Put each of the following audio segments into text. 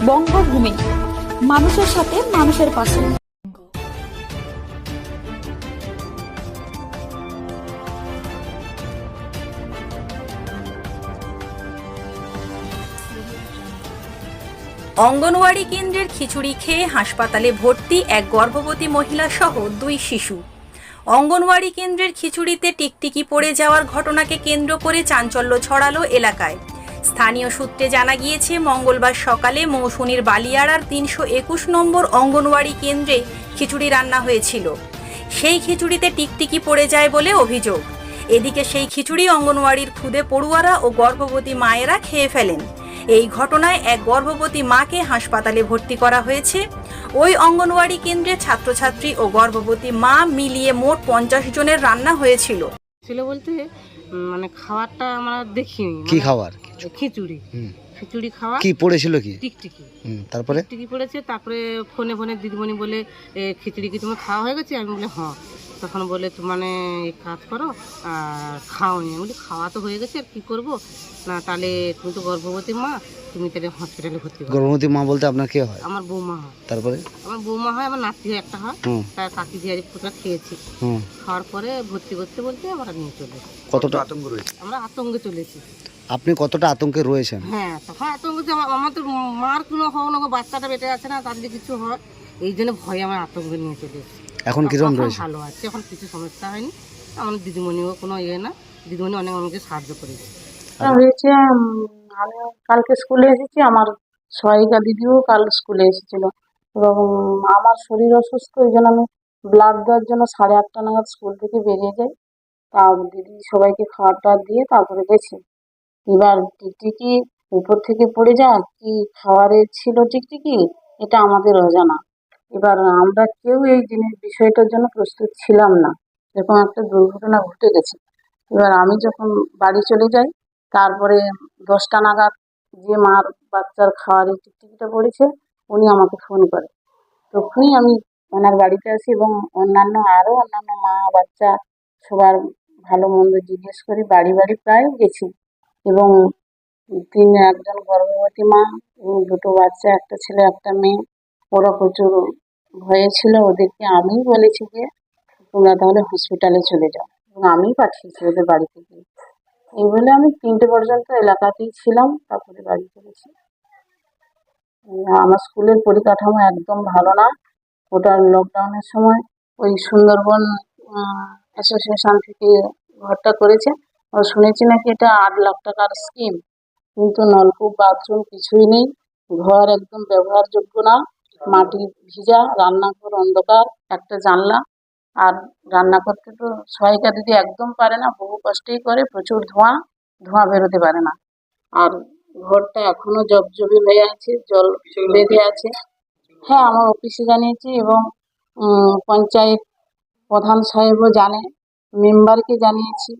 বঙ্গভূমি, মানুষের সাথে মানুষের পাশে। অঙ্গনওয়াড়ি কেন্দ্রের খিচুড়ি খেয়ে হাসপাতালে ভর্তি এক গর্ভবতী মহিলা সহ 2 শিশু। অঙ্গনওয়াড়ি কেন্দ্রের খিচুড়িতে টিকটিকি পড়ে যাওয়ার ঘটনাকে কেন্দ্র করে চাঞ্চল্য ছড়ালো এলাকায়। স্থানীয় সূত্রে জানা গিয়েছে, মঙ্গলবার সকালে মৌসুমীর বালিয়াড়ার 321 নম্বর অঙ্গনওয়াড়ি কেন্দ্রে খিচুড়ি রান্না হয়েছিল। সেই খিচুড়িতে টিকটিকি পড়ে যায় বলে অভিযোগ। এদিকে সেই খিচুড়ি অঙ্গনওয়াড়ির খুদে পড়ুয়ারা ও গর্ভবতী মায়েরা খেয়ে ফেলেন। এই ঘটনায় এক গর্ভবতী মাকে হাসপাতালে ভর্তি করা হয়েছে। ওই অঙ্গনওয়াড়ি কেন্দ্রে ছাত্রছাত্রী ও গর্ভবতী মা মিলিয়ে মোট 50 জনের রান্না হয়েছিল। ছিল বলতে মানে খাবারটা আমরা দেখিনি। কি খাবার? খিচুড়ি। খিচুড়ি খাওয়া কি পড়েছিল? কি টিকটিকি। তারপরে টিকটিকি পড়েছে। তারপরে ফোনে ফোনে দিদিমণি বলে খিচুড়ি কি তোমার খাওয়া হয়ে গেছে? আমি বলে হ্যাঁ। তখন বলে তো মানে এক কাজ করো আর খাও নি। আমি বলি খাওয়া তো হয়ে গেছে, আর কী করবো না, তাহলে তুমি তো গর্ভবতী মা, তুমি তাহলে হসপিটালে ভর্তি করো। গর্ভবতী মা বলতে আপনার কে হয়? আমার বৌমা হয়। তারপরে আমার বৌমা হয়, আমার নাতি হয় একটা হয়। তার কাকি দিয়ে ফুটা খেয়েছি। খাওয়ার পরে ভর্তি করতে বলতে আমরা নিয়ে চলে এসেছি। কতটা আতঙ্ক রয়েছে? আমরা আতঙ্কে চলেছি। আপনি কতটা আতঙ্কে রয়েছেন? হ্যাঁ, তখন আতঙ্ক যে আমার তো মার কোনো হওয়া না, বাচ্চাটা বেঁচে আছে না, তার যদি কিছু হয় এই জন্য ভয়ে আমার আতঙ্কে নিয়ে চলে এসেছি। এখন কিরকম রয়েছে? ভালো আছে, এখন কিছু সমস্যা হয়নি। আমার দিদিমণিও কোনো ইয়ে না, দিদিমণি অনেক আমাকে সাহায্য করেছে। হয়েছে আমি কালকে স্কুলে এসেছি, আমার সহায়িকা দিদিও কাল স্কুলে এসেছিল এবং আমার শরীর অসুস্থ, ওই জন্য আমি ব্লাড দেওয়ার জন্য 8:30 নাগাদ স্কুল থেকে বেরিয়ে যাই। তা দিদি সবাইকে খাবার টাবার দিয়ে তারপরে গেছি। এবার টিকটিকি উপর থেকে পড়ে যায়, কি খাবারে ছিল টিকটিকি এটা আমাদের অজানা। এবার আমরা কেউ এই বিষয়টার জন্য প্রস্তুত ছিলাম না, এরকম একটা দুর্ঘটনা ঘটে গেছে। এবার আমি যখন বাড়ি চলে যাই, তারপরে 10টা নাগাদ যে মার বাচ্চার খাওয়ারে টিকটিকিটা পড়েছে উনি আমাকে ফোন করে। তখনই আমি ওনার বাড়িতে আসি এবং অন্যান্য মা বাচ্চা সবার ভালো মন্দ জিজ্ঞেস করি, বাড়ি বাড়ি প্রায় গেছি এবং একজন গর্ভবতী মা এবং 2টো বাচ্চা, একটা ছেলে একটা মেয়ে, ওরা প্রচুর ভয়ে ছিল। ওদেরকে আমি বলেছি যে তোমরা তাহলে হসপিটালে চলে যাও এবং আমি পাঠিয়েছি ওদের বাড়ি থেকে। এই বলে আমি 3টে পর্যন্ত এলাকাতেই ছিলাম, তারপরে বাড়ি চলেছি। আমার স্কুলের পরিকাঠামো একদম ভালো না। ওটা লকডাউনের সময় ওই সুন্দরবন অ্যাসোসিয়েশন থেকে ঘরটা করেছে। শুনেছি নাকি এটা 8 লাখ টাকার স্কিম, কিন্তু নলকূপ বাথরুম কিছুই নেই, ঘর একদম ব্যবহারযোগ্য না, মাটি ভিজা, রান্নাঘর অন্ধকার, একটা জানলা। আর রান্না করতে তো সহায়িকা দিদি একদম পারে না, বহু কষ্টেই করে, প্রচুর ধোঁয়া বেরোতে পারে না। আর ঘরটা এখনো জবজবে হয়ে আছে, জল বেঁধে আছে। হ্যাঁ, আমার অফিসে জানিয়েছি এবং পঞ্চায়েত প্রধান সাহেবও জানে, মেম্বারকে জানিয়েছি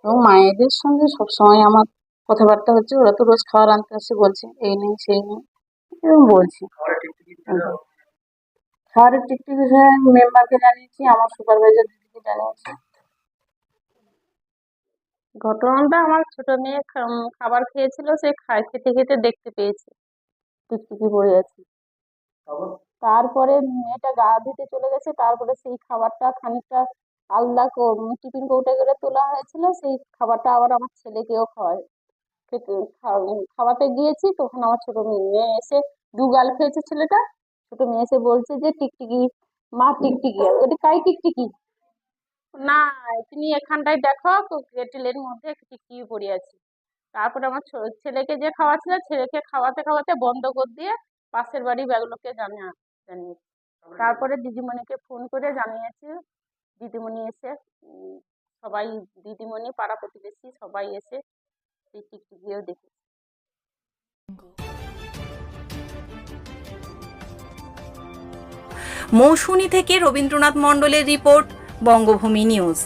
এবং মায়েদের সঙ্গে সবসময় আমার কথাবার্তা হচ্ছে। ওরা তো রোজ খাবার আনতে আসে, বলছে এই নেই সেই নেই এবং বলছি। খাবারের টিকটিকি বিষয়ে মেম্বারকে জানিয়েছি, আমার সুপারভাইজার দিদিকে জানিয়েছি। ঘটনাটা আমার ছোট মেয়ে খাবার খেয়েছিল, সে খেতে খেতে দেখতে পেয়েছে টিকটিকি পড়ে আছে। তারপরে মেয়েটা গা ধুতে চলে গেছে, তারপরে সেই খাবারটা খানিকটা আলাদা টিফিন কৌটা করে তোলা হয়েছিল, সেই খাবারটা আবার আমার ছেলেকেও খাওয়াতে গিয়েছি। তখন আমার ছোট মেয়ে এসে 2 গাল খেয়েছে ছেলেটা। ছোট মেয়ে এসে বলছে যে টিকটিকি মা, টিকটিকি। ওটা কাই টিকটিকি না, তুমি এখানটায় দেখো কেটেলের মধ্যে টিকটিকি পড়ে আছে। তারপরে আমার ছেলেকে যে খাওয়াচ্ছিল, ছেলেকে খাওয়াতে খাওয়াতে বন্ধ করে দিয়ে পাশের বাড়ি ব্যাগুলোকে জানিয়েছি। তারপরে দিদিমণিকে ফোন করে জানিয়েছি। দিদিমণি এসে সবাই, দিদিমণি, পাড়া প্রতিবেশী সবাই এসে সেই টিকটিকিও দেখেছে। মৌসুমী থেকে রবীন্দ্রনাথ মণ্ডলের রিপোর্ট, বঙ্গভূমি নিউজ।